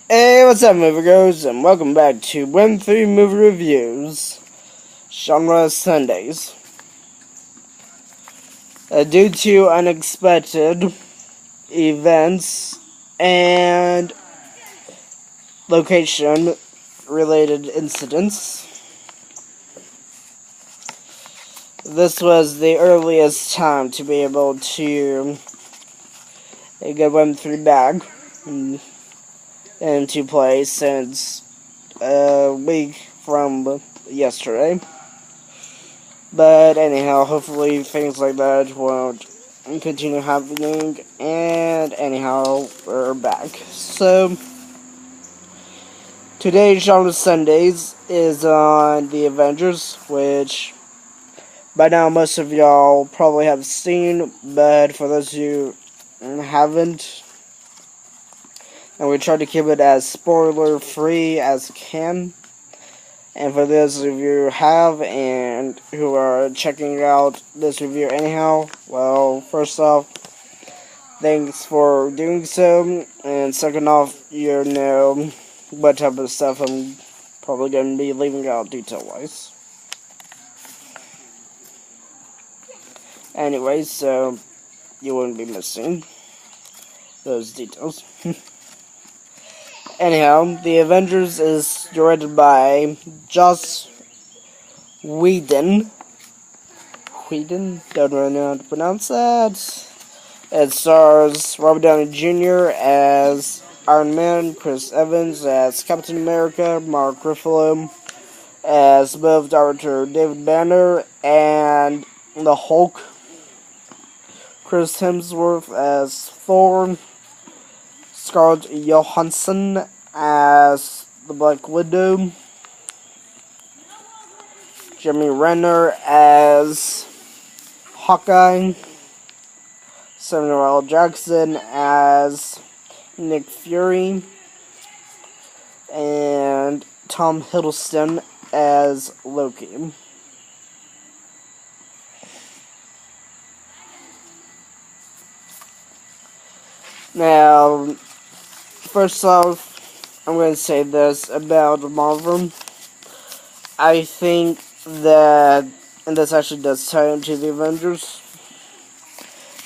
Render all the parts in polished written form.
Hey, what's up, moviegoers, and welcome back to Win 3 Movie Reviews, Genre Sundays. Due to unexpected events and location-related incidents, this was the earliest time to be able to get Win 3 back into play since a week from yesterday. But anyhow, hopefully things like that won't continue happening. And anyhow, we're back. So, today's Genre Sundays is on the Avengers, which by now most of y'all probably have seen. But for those who haven't, and we try to keep it as spoiler free as can. And for those of you who have and who are checking out this review anyhow, well, first off, thanks for doing so. And second off, you know what type of stuff I'm probably going to be leaving out detail-wise. Anyway, so you wouldn't be missing those details. Anyhow, The Avengers is directed by Joss Whedon. Don't really know how to pronounce that. It stars Robert Downey Jr. as Iron Man, Chris Evans as Captain America, Mark Ruffalo as both Dr. David Banner and the Hulk, Chris Hemsworth as Thor, Scarlett Johansson as the Black Widow, Jeremy Renner as Hawkeye, Samuel L. Jackson as Nick Fury, and Tom Hiddleston as Loki. Now, first off, I'm going to say this about Marvel. I think that, and this actually does tie into the Avengers,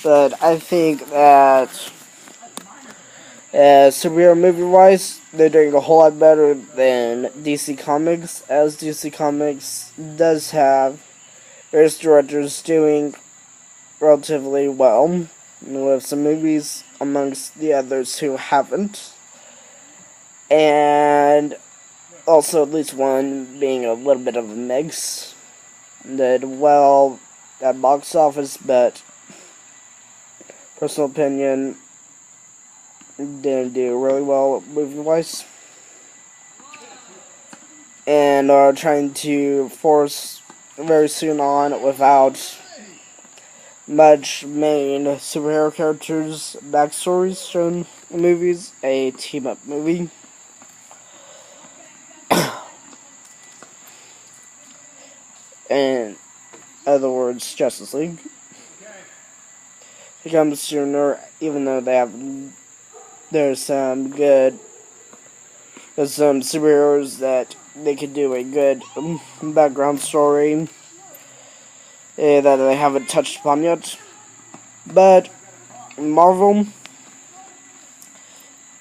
but I think that superhero movie-wise, they're doing a whole lot better than DC Comics, as DC Comics does have various directors doing relatively well, with some movies amongst the others who haven't, and also at least one being a little bit of a mix. Did well at box office, but personal opinion, didn't do really well movie-wise, and are trying to force very soon on, without much main superhero characters' backstories shown in movies, a team-up movie. In other words, Justice League. It comes sooner, even though there's some superheroes that they could do a good background story that they haven't touched upon yet. But Marvel,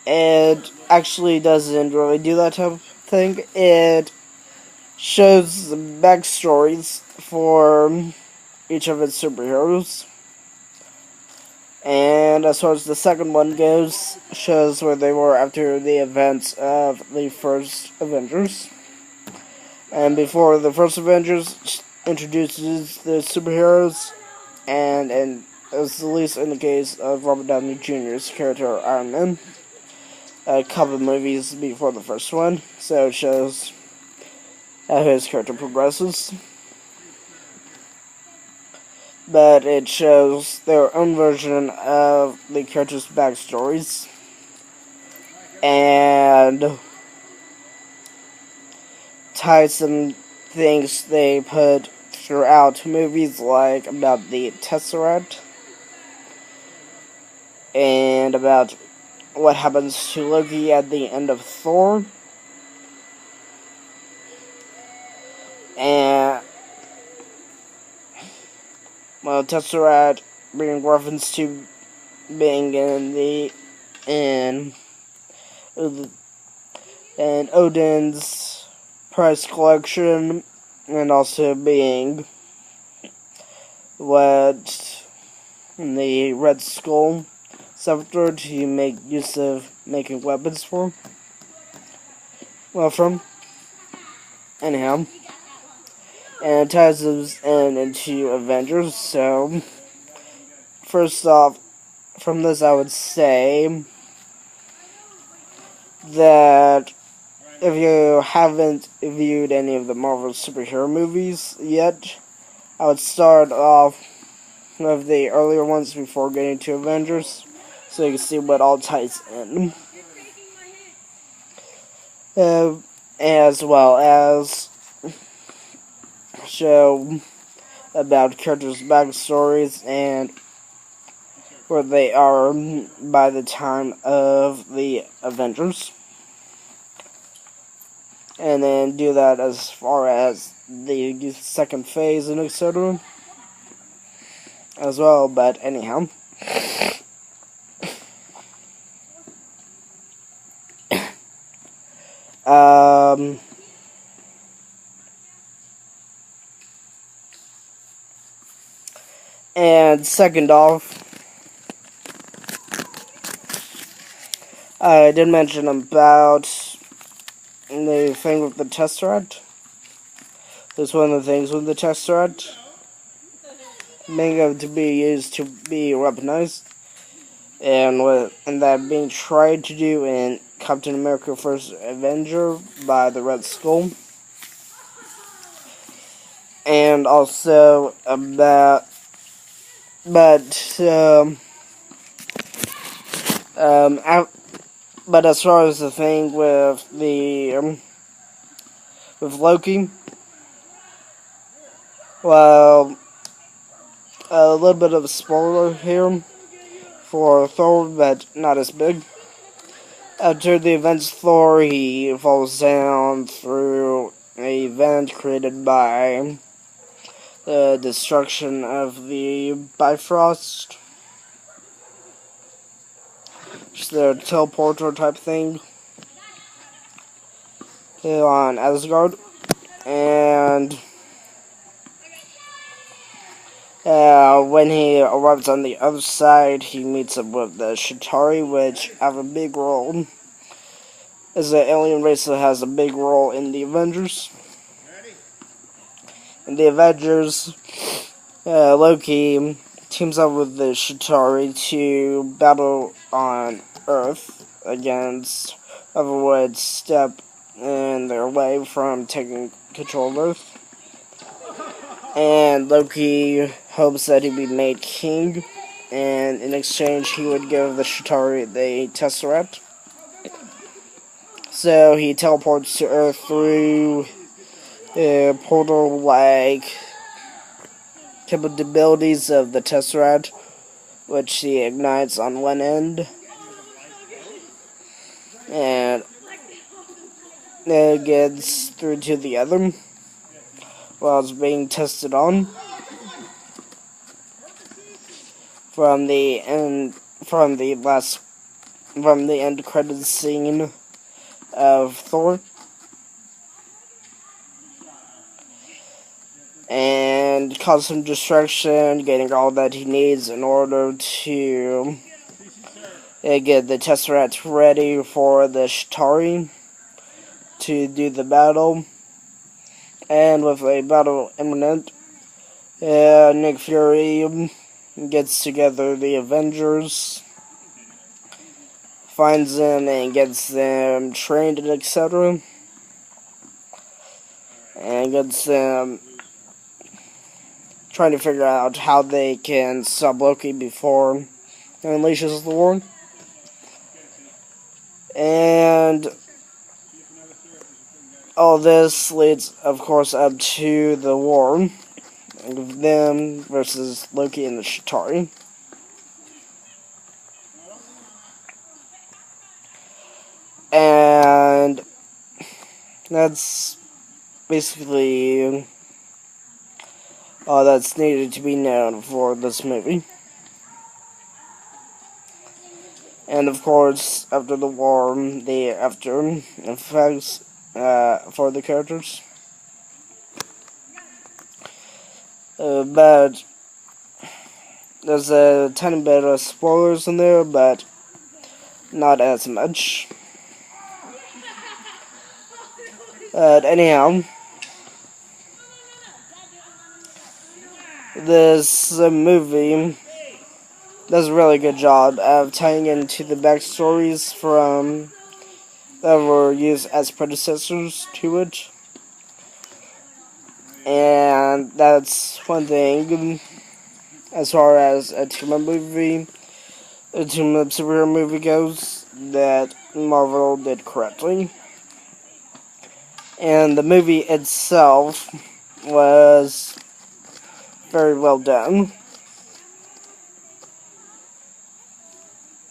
it actually doesn't really do that type of thing. It shows the backstories for each of its superheroes. And as far as the second one goes, shows where they were after the events of the first Avengers. And before the first Avengers, introduces the superheroes, and at least in the case of Robert Downey Jr.'s character Iron Man, a couple of movies before the first one, so it shows how his character progresses. But it shows their own version of the characters' backstories, and ties some things they put throughout movies, like about the Tesseract, and about what happens to Loki at the end of Thor. And, well, Tesseract being reference to being in Odin's prize collection, and also being what the Red Skull scepter to make use of making weapons for. Well, from anyhow, and it ties us into Avengers. So first off, from this, I would say that if you haven't viewed any of the Marvel superhero movies yet, I would start off with the earlier ones before getting to Avengers, so you can see what all ties in. As well as show about characters' backstories and where they are by the time of the Avengers. And then do that as far as the second phase and etc. as well, but anyhow. And second off, I did mention about the thing with the Tesseract. That's one of the things with the Tesseract being able to be used to be weaponized, and that being tried to do in Captain America: First Avenger by the Red Skull, and also about, but as far as the thing with with Loki, well, a little bit of a spoiler here for Thor, but not as big. After the events, Thor, he falls down through an event created by the destruction of the Bifrost. Just the teleporter type thing on Asgard. And when he arrives on the other side, he meets up with the Chitauri, which have a big role. As an alien race that has a big role in the Avengers. In the Avengers, Loki teams up with the Chitauri to battle on Earth against whoever would step in their way from taking control of Earth. And Loki hopes that he'd be made king, and in exchange he would give the Chitauri the Tesseract. So he teleports to Earth through portal-like capabilities of the Tesseract, which he ignites on one end, and it gets through to the other while it's being tested on. From the end credits scene of Thor, and cause some distraction, getting all that he needs in order to get the Tesseract ready for the Chitauri to do the battle. And with a battle imminent, Nick Fury gets together the Avengers, finds them and gets them trained and etc. And gets them trying to figure out how they can stop Loki before he unleashes the war. And all this leads, of course, up to the war of them versus Loki and the Chitauri. that's basically all that's needed to be known for this movie. And of course, after the war, the after effects for the characters. But there's a tiny bit of spoilers in there, but not as much. But anyhow, this movie does a really good job of tying into the backstories from that were used as predecessors to it. And that's one thing as far as a team-up superhero movie goes that Marvel did correctly. And the movie itself was very well done.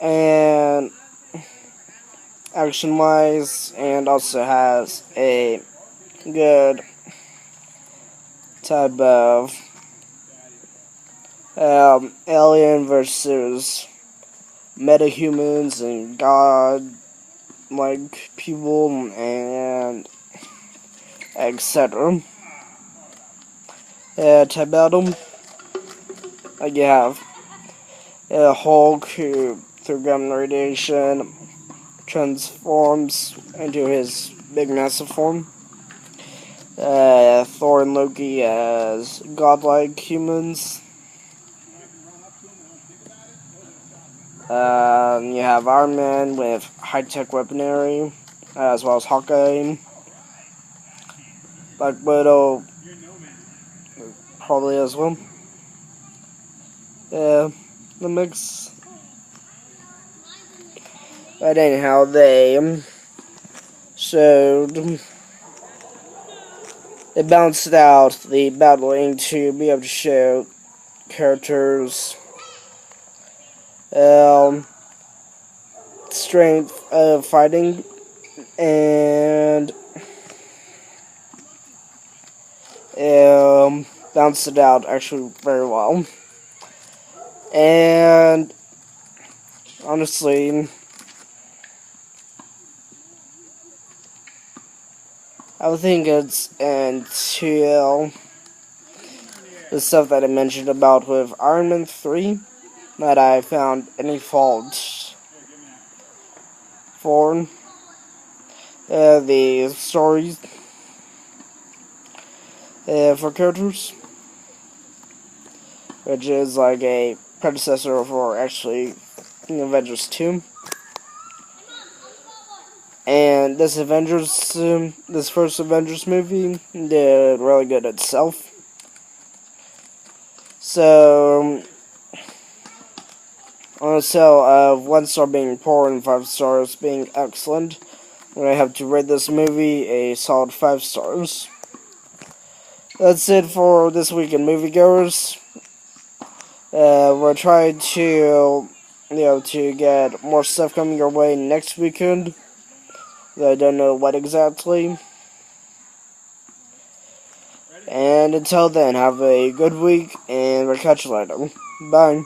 And action-wise, and also has a good type of alien versus metahumans and god-like people and etc. Type battle. Like you have a Hulk who, through gamma radiation, transforms into his big massive form. Thor and Loki as godlike humans. You have Iron Man with high-tech weaponry, as well as Hawkeye. Black Widow, probably as well. Yeah, the mix. But anyhow, they showed, they balanced out the battling to be able to show characters' strength of fighting and balanced it out actually very well. And honestly, I think it's until the stuff that I mentioned about with Iron Man 3 that I found any fault for the stories for characters, which is like a predecessor for actually Avengers 2. And this first Avengers movie did really good itself. So, on a scale of 1 star being poor and 5 stars being excellent, I'm going to have to rate this movie a solid 5 stars. That's it for this week in moviegoers. We're trying to, to get more stuff coming your way next weekend. I don't know what exactly. And until then, have a good week, and we'll catch you later. Bye.